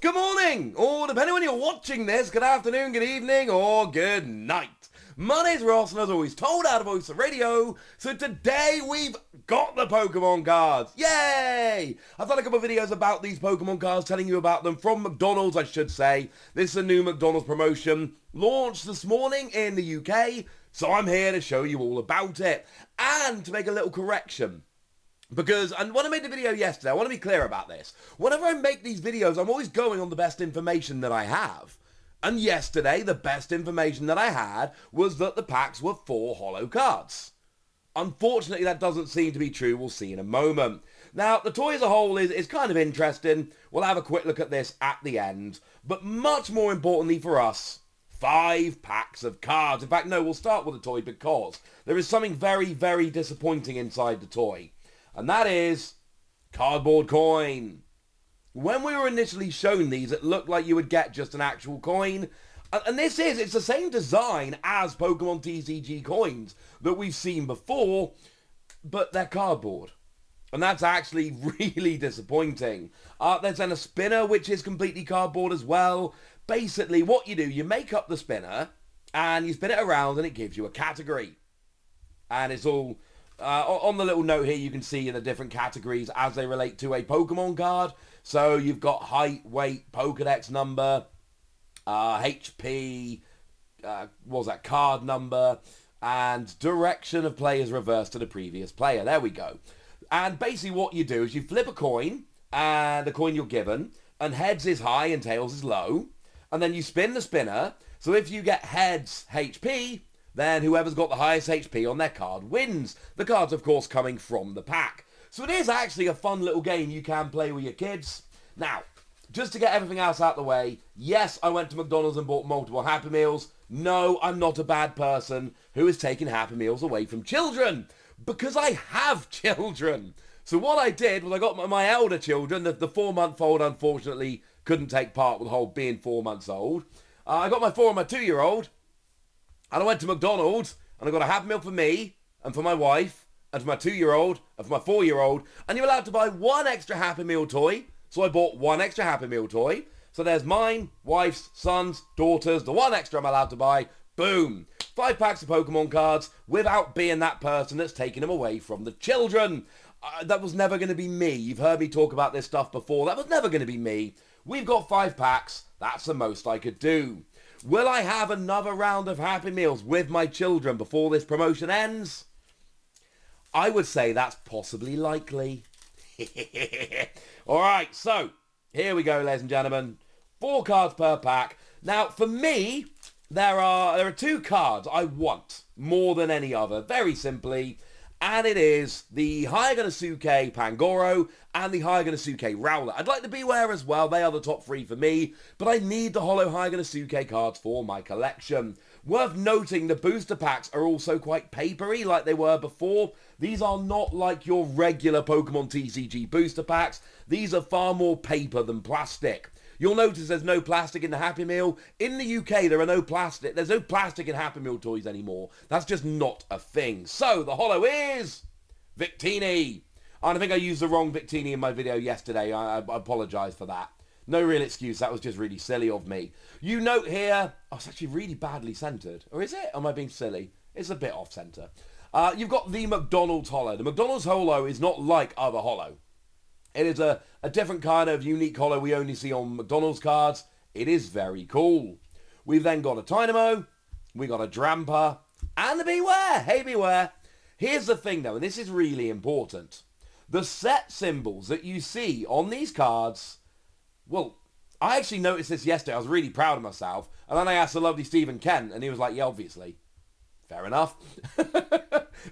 Good morning, or depending when you're watching this, good afternoon, good evening, or good night. My name's Ross, and as always, told out of voice of radio, so today we've got the Pokemon cards. Yay! I've done a couple of videos about these Pokemon cards, telling you about them from McDonald's, I should say. This is a new McDonald's promotion, launched this morning in the UK, so I'm here to show you all about it. And to make a little correction. Because, and when I made the video yesterday, I want to be clear about this. Whenever I make these videos, I'm always going on the best information that I have. And yesterday, the best information that I had was that the packs were 4 holo cards. Unfortunately, that doesn't seem to be true. We'll see in a moment. Now, the toy as a whole is kind of interesting. We'll have a quick look at this at the end. But much more importantly for us, 5 packs of cards. In fact, no, we'll start with the toy because there is something very, very disappointing inside the toy. And that is cardboard coin. When we were initially shown these, it looked like you would get just an actual coin. And it's the same design as Pokemon TCG coins that we've seen before, but they're cardboard. And that's actually really disappointing. There's then a spinner, which is completely cardboard as well. Basically, what you do, you make up the spinner, and you spin it around, and it gives you a category. And it's all... on the little note here, you can see the different categories as they relate to a Pokemon card. So you've got height, weight, Pokedex number, HP, card number, and direction of players reversed to the previous player. There we go. And basically what you do is you flip a coin, and the coin you're given, and heads is high and tails is low. And then you spin the spinner. So if you get heads HP, then whoever's got the highest HP on their card wins. The cards, of course, coming from the pack. So it is actually a fun little game you can play with your kids. Now, just to get everything else out of the way, yes, I went to McDonald's and bought multiple Happy Meals. No, I'm not a bad person who is taking Happy Meals away from children. Because I have children. So what I did was I got my elder children. The 4-month-old, unfortunately, couldn't take part with the whole being 4 months old. I got my 4 and my 2-year-old. And I went to McDonald's, and I got a Happy Meal for me, and for my wife, and for my 2-year-old, and for my 4-year-old, and you're allowed to buy 1 extra Happy Meal toy, so I bought 1 extra Happy Meal toy. So there's mine, wife's, sons, daughters, the 1 extra I'm allowed to buy, boom. 5 packs of Pokemon cards, without being that person that's taking them away from the children. That was never going to be me. You've heard me talk about this stuff before. That was never going to be me. We've got 5 packs. That's the most I could do. Will I have another round of Happy Meals with my children before this promotion ends? I would say that's possibly likely. Alright, so here we go, ladies and gentlemen. 4 cards per pack. Now, for me, there are 2 cards I want more than any other, very simply. And it is the Hyaganosuke Pangoro and the Hyaganosuke Rowlet. I'd like the Beware as well. They are the top 3 for me. But I need the holo Hyaganosuke cards for my collection. Worth noting, the booster packs are also quite papery like they were before. These are not like your regular Pokemon TCG booster packs. These are far more paper than plastic. You'll notice there's no plastic in the Happy Meal. In the UK, there's no plastic in Happy Meal toys anymore. That's just not a thing. So, the holo is Victini. And I think I used the wrong Victini in my video yesterday. I apologise for that. No real excuse. That was just really silly of me. You note here, oh, it's actually really badly centred. Or is it? Am I being silly? It's a bit off-centre. You've got the McDonald's holo. The McDonald's holo is not like other holo. It is a different kind of unique holo we only see on McDonald's cards. It is very cool. We've then got a Dynamo, we got a Drampa, and the Beware. Hey, Beware. Here's the thing, though, and this is really important. The set symbols that you see on these cards, well, I actually noticed this yesterday. I was really proud of myself. And then I asked the lovely Stephen Kent, and he was like, yeah, obviously. Fair enough.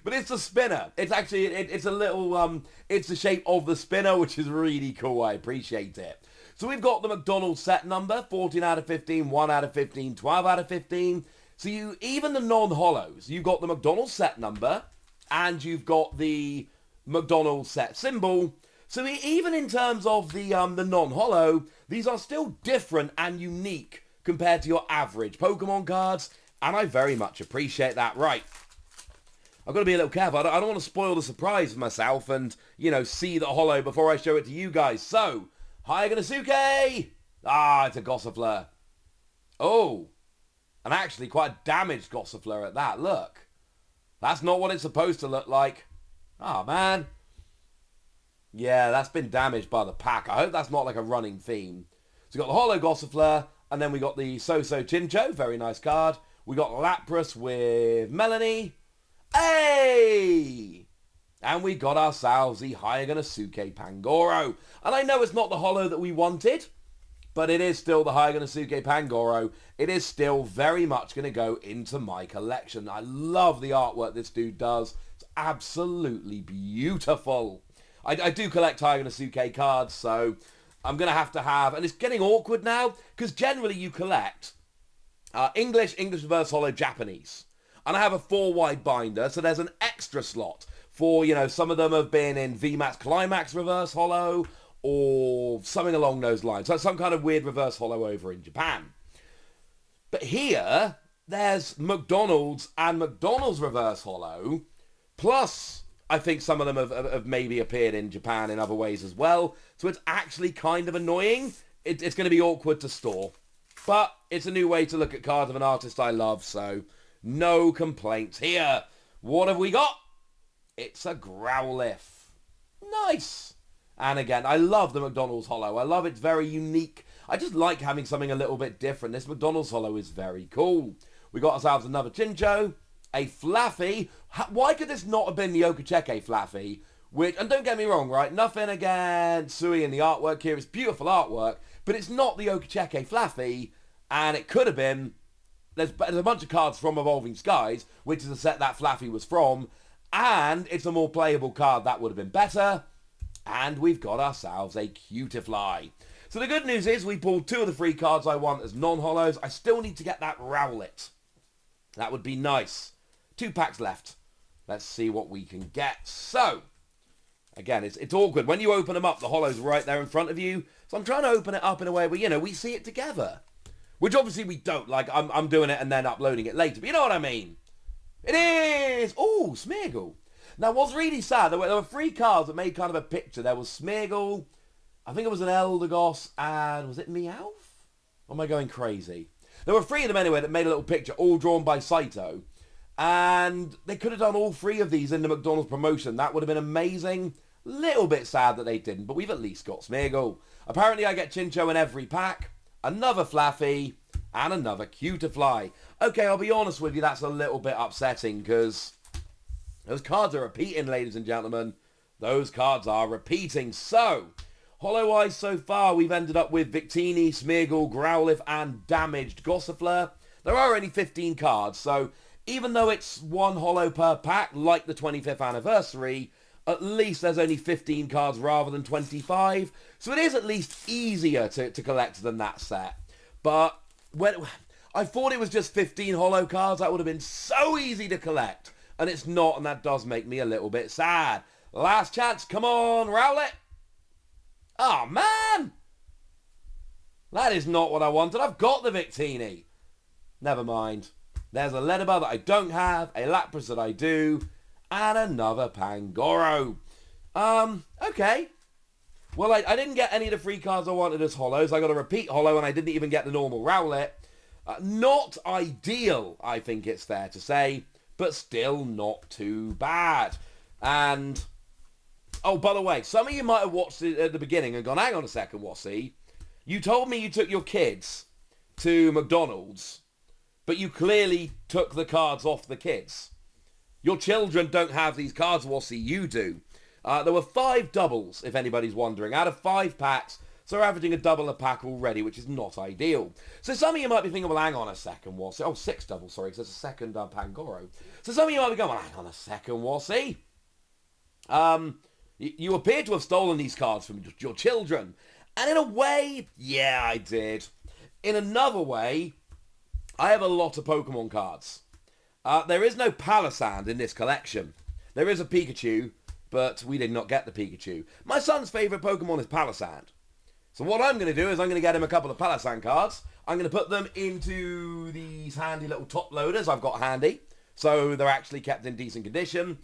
But it's a spinner. It's actually, it's a little, it's the shape of the spinner, which is really cool. I appreciate it. So we've got the McDonald's set number, 14 out of 15, 1 out of 15, 12 out of 15. So even the non-holos, you've got the McDonald's set number, and you've got the McDonald's set symbol. So even in terms of the non-holo, these are still different and unique compared to your average Pokemon cards, and I very much appreciate that. Right. I've got to be a little careful. I don't want to spoil the surprise for myself and, see the holo before I show it to you guys. So, Hyaganosuke Ah, it's a Gossifleur. Oh, and actually quite a damaged Gossifleur at that. Look. That's not what it's supposed to look like. Oh, man. Yeah, that's been damaged by the pack. I hope that's not like a running theme. So we got the Holo Gossifleur, and then we got the So-So Chincho. Very nice card. We got Lapras with Melanie. Hey! And we got ourselves the Hyaganosuke Pangoro. And I know it's not the holo that we wanted, but it is still the Hyaganosuke Pangoro. It is still very much going to go into my collection. I love the artwork this dude does. It's absolutely beautiful. I do collect Hyaganosuke cards, so I'm going to have, and it's getting awkward now, because generally you collect English Reverse Holo, Japanese. And I have a 4-wide binder, so there's an extra slot for, you know, some of them have been in VMAX Climax Reverse Holo, or something along those lines. So some kind of weird Reverse Holo over in Japan. But here, there's McDonald's and McDonald's Reverse Holo, plus I think some of them have maybe appeared in Japan in other ways as well. So it's actually kind of annoying. It's going to be awkward to store. But it's a new way to look at cards of an artist I love, so no complaints here. What have we got? It's a Growlithe. Nice. And again, I love the McDonald's Holo. I love it's very unique. I just like having something a little bit different. This McDonald's Holo is very cool. We got ourselves another Chincho, a Flaffy. Why could this not have been the Okacheke Flaffy? Which, and don't get me wrong, right? Nothing against Sui and the artwork here. It's beautiful artwork, but it's not the Okacheke Flaffy, and it could have been. There's a bunch of cards from Evolving Skies, which is the set that Flaffy was from, and it's a more playable card. That would have been better. And we've got ourselves a Cutifly. So the good news is we pulled 2 of the 3 cards I want as non-holos. I still need to get that Rowlet. That would be nice. 2 packs left. Let's see what we can get. So, again, it's awkward. When you open them up, the holo's right there in front of you. So I'm trying to open it up in a way where, you know, we see it together. Which obviously we don't. Like, I'm doing it and then uploading it later. But you know what I mean? It is! Ooh, Smeargle. Now, what's really sad, there were 3 cards that made kind of a picture. There was Smeargle, I think it was an Eldegoss, and was it Meowth? Or am I going crazy? There were 3 of them anyway that made a little picture, all drawn by Saito. And they could have done all 3 of these in the McDonald's promotion. That would have been amazing. Little bit sad that they didn't, but we've at least got Smeargle. Apparently I get Chincho in every pack, another Flaffy, and another Cutifly. Okay, I'll be honest with you, that's a little bit upsetting, because those cards are repeating, ladies and gentlemen. Those cards are repeating. So, Holo Eyes so far, we've ended up with Victini, Smeargle, Growlithe, and Damaged Gossifleur. There are only 15 cards, so even though it's 1 holo per pack, like the 25th anniversary, at least there's only 15 cards rather than 25. So it is at least easier to collect than that set. But when I thought it was just 15 holo cards, that would have been so easy to collect. And it's not, and that does make me a little bit sad. Last chance, come on, Rowlet. Oh, man. That is not what I wanted. I've got the Victini. Never mind. There's a Letterbar that I don't have, a Lapras that I do, and another Pangoro. Okay. Well, I didn't get any of the 3 cards I wanted as holos. I got a repeat holo, and I didn't even get the normal Rowlet. Not ideal, I think it's fair to say, but still not too bad. And, oh, by the way, some of you might have watched it at the beginning and gone, hang on a second, Wassy. You told me you took your kids to McDonald's, but you clearly took the cards off the kids. Your children don't have these cards, Wassy, you do. There were 5 doubles, if anybody's wondering, out of 5 packs, so we're averaging a double a pack already, which is not ideal. So some of you might be thinking, well, hang on a second, Wassy. Oh, 6 doubles, sorry, because there's a second Pangoro. So some of you might be going, well, hang on a second, Wassy. You appear to have stolen these cards from your children. And in a way, yeah, I did. In another way, I have a lot of Pokemon cards. There is no Palossand in this collection. There is a Pikachu, but we did not get the Pikachu. My son's favourite Pokemon is Palossand. So what I'm going to do is I'm going to get him a couple of Palossand cards. I'm going to put them into these handy little top loaders I've got handy. So they're actually kept in decent condition.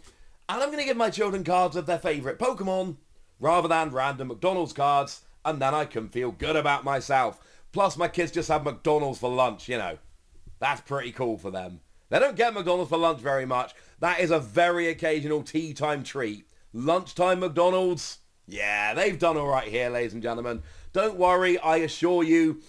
And I'm going to give my children cards of their favourite Pokemon rather than random McDonald's cards. And then I can feel good about myself. Plus, my kids just have McDonald's for lunch, you know. That's pretty cool for them. They don't get McDonald's for lunch very much. That is a very occasional tea time treat. Lunchtime McDonald's? Yeah, they've done all right here, ladies and gentlemen. Don't worry, I assure you,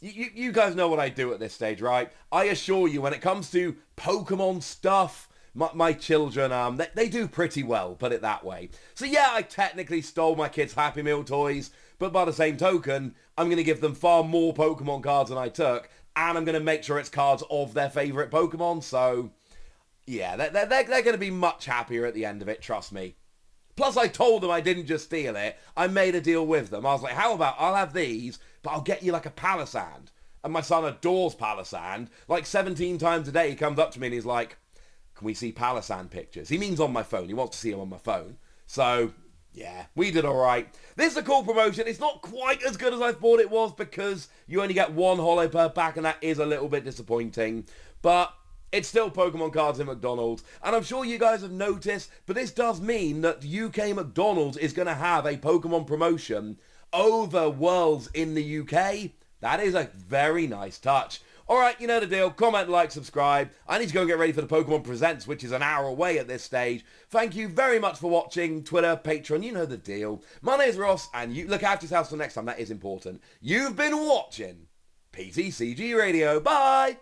you guys know what I do at this stage, right? I assure you, when it comes to Pokemon stuff, my children, they do pretty well, put it that way. So yeah, I technically stole my kids' Happy Meal toys, but by the same token, I'm going to give them far more Pokemon cards than I took, and I'm going to make sure it's cards of their favourite Pokemon, so yeah, they're going to be much happier at the end of it, trust me. Plus, I told them I didn't just steal it. I made a deal with them. I was like, how about I'll have these, but I'll get you like a Palisand. And my son adores Palisand. Like 17 times a day he comes up to me and he's like, can we see Palisand pictures? He means on my phone. He wants to see them on my phone. So, yeah, we did all right. This is a cool promotion. It's not quite as good as I thought it was because you only get one holo per pack and that is a little bit disappointing. But it's still Pokemon cards in McDonald's, and I'm sure you guys have noticed, but this does mean that UK McDonald's is going to have a Pokemon promotion over Worlds in the UK. That is a very nice touch. Alright, you know the deal. Comment, like, subscribe. I need to go and get ready for the Pokemon Presents, which is an hour away at this stage. Thank you very much for watching. Twitter, Patreon, you know the deal. My name is Ross, and you look after yourselves till next time. That is important. You've been watching PTCG Radio. Bye!